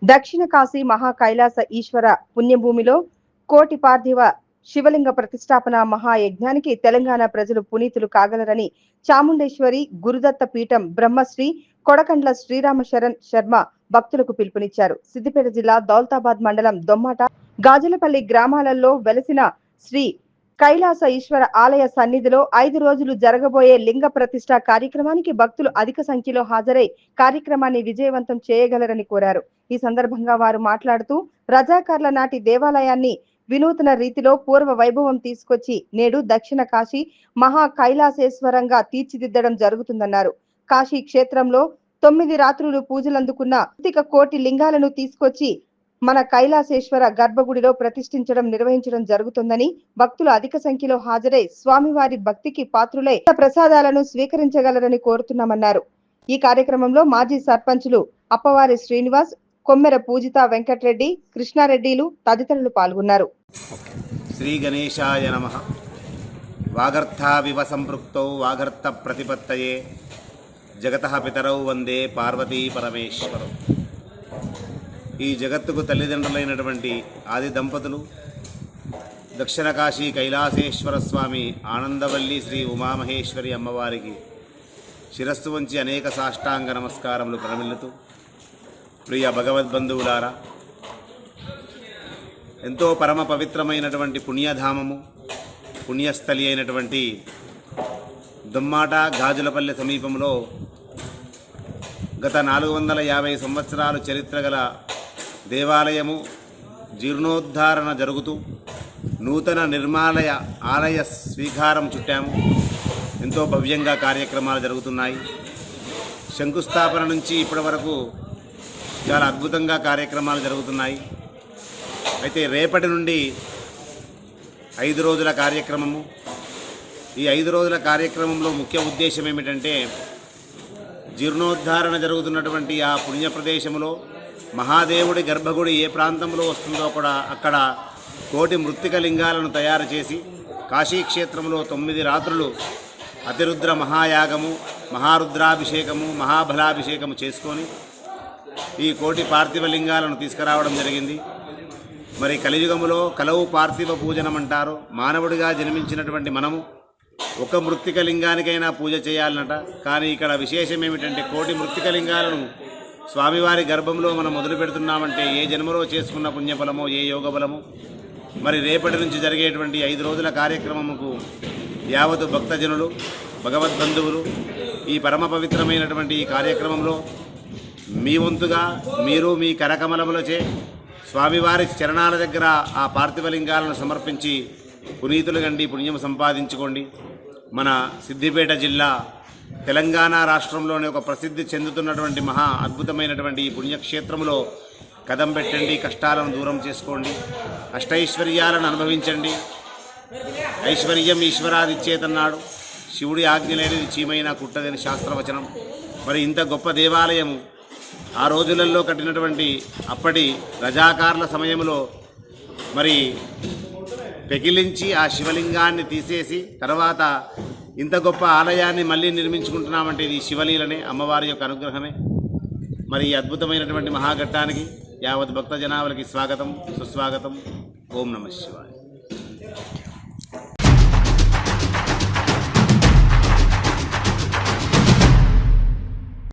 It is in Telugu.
దక్షిణ కాశీ మహా కైలాస ఈశ్వర పుణ్యభూమిలో కోటి పార్థివ శివలింగ ప్రతిష్టాపన మహాయజ్ఞానికి తెలంగాణ ప్రజలు పునీతులు కాగలరని చాముండేశ్వరి గురుదత్త పీఠం బ్రహ్మశ్రీ కొడకండ్ల శ్రీరామ శరణ్ శర్మ భక్తులకు పిలుపునిచ్చారు. సిద్దిపేట జిల్లా దౌలతాబాద్ మండలం దొమ్మాట, గాజులపల్లి గ్రామాలలో వెలసిన శ్రీ కైలాస ఈశ్వర ఆలయ సన్నిధిలో 5 రోజులు జరగబోయే లింగ ప్రతిష్ఠ కార్యక్రమానికి భక్తులు అధిక సంఖ్యలో హాజరై కార్యక్రమాన్ని విజయవంతం చేయగలరని కోరారు. ఈ సందర్భంగా వారు మాట్లాడుతూ రజాకార్ల నాటి దేవాలయాన్ని వినూతన రీతిలో పూర్వ వైభవం తీసుకొచ్చి నేడు దక్షిణ కాశీ మహా కైలాసేశ్వరంగా తీర్చిదిద్దడం జరుగుతుందన్నారు. కాశీ క్షేత్రంలో 9 రాత్రులు పూజలందుకున్న 1 కోటి లింగాలను తీసుకొచ్చి మన కైలాసేశ్వర గర్భగుడిలో ప్రతిష్ఠించడం నిర్వహించడం జరుగుతుందని, భక్తులు అధిక సంఖ్యలో హాజరై స్వామివారి భక్తికి పాత్రులై ప్రసాదాలను స్వీకరించగలరని కోరుతున్నామన్నారు. ఈ కార్యక్రమంలో మాజీ సర్పంచులు అప్పవారి శ్రీనివాస్, కొమ్మెర పూజిత వెంకటరెడ్డి, కృష్ణారెడ్డిలు తదితరులు పాల్గొన్నారు. శ్రీ గణేశాయ నమః. వాగర్థావివ సంపృక్తౌ వాగర్థ ప్రతిపత్తయే జగతః పితరౌ వందే పార్వతీ పరమేశ్వరౌ. ఈ జగత్తుకు తల్లిదండ్రులైనటువంటి ఆది దంపతులు దక్షిణ కాశీ కైలాసేశ్వర స్వామి ఆనందవల్లి శ్రీ ఉమామహేశ్వరి అమ్మవారికి శిరస్సు వంచి అనేక సాష్టాంగ నమస్కారములు ప్రణమిల్లుతూ, ప్రియ భగవద్బంధువులారా, ఎంతో పరమ పవిత్రమైనటువంటి పుణ్యధామము, పుణ్యస్థలి అయినటువంటి దొమ్మాట గాజులపల్లి సమీపంలో గత 450 సంవత్సరాలు చరిత్ర గల దేవాలయము జీర్ణోద్ధారణ జరుగుతూ నూతన నిర్మాలయ ఆలయ స్వీకారం చుట్టాము. ఎంతో భవ్యంగా కార్యక్రమాలు జరుగుతున్నాయి. శంకుస్థాపన నుంచి ఇప్పటి వరకు చాలా అద్భుతంగా కార్యక్రమాలు జరుగుతున్నాయి. అయితే రేపటి నుండి 5 రోజుల కార్యక్రమము. ఈ 5 రోజుల కార్యక్రమంలో ముఖ్య ఉద్దేశం ఏమిటంటే, జీర్ణోద్ధారణ జరుగుతున్నటువంటి ఆ పుణ్య ప్రదేశంలో మహాదేవుడి గర్భగుడి ఏ ప్రాంతంలో వస్తుందో కూడా అక్కడ కోటి మృత్తిక లింగాలను తయారు చేసి కాశీక్షేత్రంలో 9 రాత్రులు అతిరుద్ర మహాయాగము, మహారుద్రాభిషేకము, మహాబలాభిషేకము చేసుకొని ఈ కోటి పార్థివ లింగాలను తీసుకురావడం జరిగింది. మరి కలియుగములో కలవు పార్థివ పూజనం అంటారు. మానవుడిగా జన్మించినటువంటి మనము ఒక మృత్తిక లింగానికైనా పూజ చేయాలన్నట. కానీ ఇక్కడ విశేషం ఏమిటంటే, కోటి మృత్తిక లింగాలను స్వామివారి గర్భంలో మనం మొదలు పెడుతున్నామంటే ఏ జన్మలో చేసుకున్న పుణ్యఫలమో, ఏ యోగ బలమో. మరి రేపటి నుంచి జరిగేటువంటి 5 రోజుల కార్యక్రమముకు యావత్ భక్తజనులు, భగవద్బంధువులు ఈ పరమ పవిత్రమైనటువంటి ఈ కార్యక్రమంలో మీ వంతుగా మీరు మీ కరకమలములచే స్వామివారి చరణాల దగ్గర ఆ పార్థివలింగాలను సమర్పించి పునీతులు గండి పుణ్యం సంపాదించుకోండి. మన సిద్దిపేట జిల్లా తెలంగాణ రాష్ట్రంలోనే ఒక ప్రసిద్ధి చెందుతున్నటువంటి మహా అద్భుతమైనటువంటి ఈ పుణ్యక్షేత్రంలో కదం పెట్టండి, కష్టాలను దూరం చేసుకోండి, అష్టైశ్వర్యాలను అనుభవించండి. ఐశ్వర్యం ఈశ్వరాదిచ్చేతన్నాడు, శివుడి ఆజ్ఞ లేనిది చీమైనా కుట్టదని శాస్త్రవచనం. మరి ఇంత గొప్ప దేవాలయం ఆ రోజులలో కట్టినటువంటి అప్పటి రజాకార్ల సమయంలో మరి పెకిలించి ఆ శివలింగాన్ని తీసేసి తర్వాత ఇంత గొప్ప ఆలయాన్ని మళ్ళీ నిర్మించుకుంటున్నామంటే ఇది శివలీలనే, అమ్మవారి యొక్క అనుగ్రహమే. మరి ఈ అద్భుతమైనటువంటి మహాఘట్టానికి యావత్ భక్త జనాభాలకి స్వాగతం, సుస్వాగతం. ఓం నమః శివాయ.